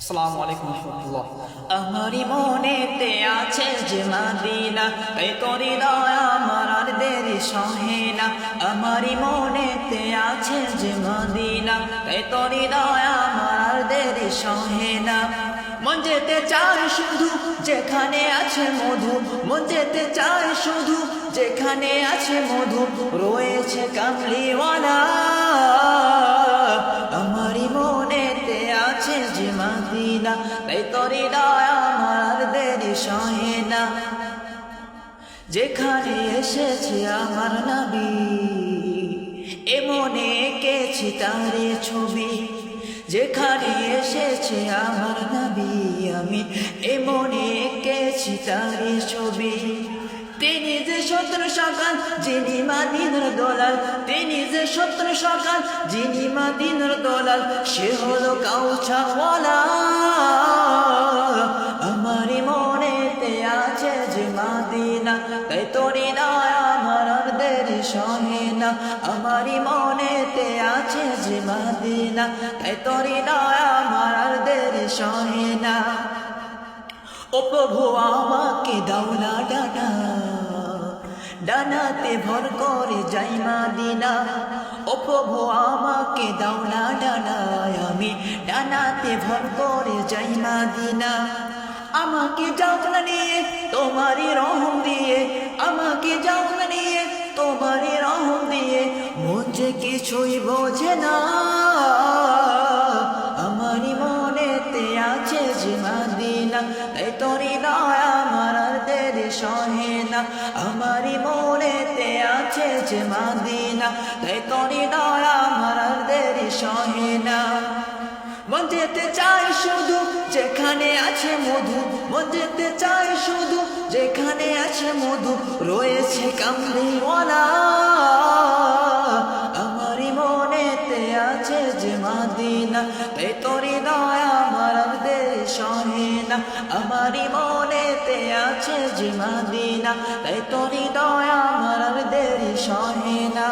আসসালামু আলাইকুম রাহমাতুল্লাহ। আমারই মনেতে আছে যে মদিনা, তাই তোরি দয়া আমার আর দেরি সহে না। আমারই মনেতে আছে যে মদিনা, তাই তোরি দয়া আমার আর দেরি সহে না। মন যেতে চায় শুধু যেখানে আছে মধু, মন যেতে চায় শুধু যেখানে আছে মধু, রয়েছে কামলিওয়ালা। আমারই মনেতে আছে যে মদিনা, তাই তোরি দয়া আমার দেরি সহে না। যেখানে এসেছে আমার নবী, এমনে এঁকেছি তারে ছবি। যেখানে এসেছে আমার নবী, আমি এমনে এঁকেছি তারে ছবি। তিনি যে সত্র সকাল যিনি মদিনার দলাল, তিনি যে সত্র সকাল যিনি মদিনার দলাল, সে হলো কাউছাওয়ালা। আমারই মনেতে আছে যে মদিনা, তাই তোরি দয়া আমার আর দেরি সহে না। আমারই মনেতে আছে যে মদিনা, তাই তোরি দয়া আমার আর দেরি সহে না। ও প্রভু আমাকে দাও না ডানা, ডানাতে ভর করে যাই মদিনা। ও প্রভু আমাকে দাও না ডানা, আমি ডানাতে ভর করে যাই মদিনা। আমাকে যাও না নিয়ে তোমারই রহম দিয়ে, আমাকে যাও না নিয়ে তোমারই রহম দিয়ে, মন যে কিছুই বোঝে না। আমারই মনেতে আছে যে মদিনা, তাই তোরি দয়া আমার আর দেরি সহে না। আমারই মনেতে আছে যে মদিনা, তাই তোরি দয়া আমার আর দেরি সহে না। মন যেতে চাই শুধু যেখানে আছে মধু, মন যেতে চাই শুধু যেখানে আছে মধু, রয়েছে কামলিওয়ালা। আমারই মনেতে আছে যে মদিনা, তাই তোরি দয়া আমার আর দেরি সহে না। আমারই মনেতে আছে যে মদিনা, তাই তোরি দয়া আমার আর দেরি সহে না।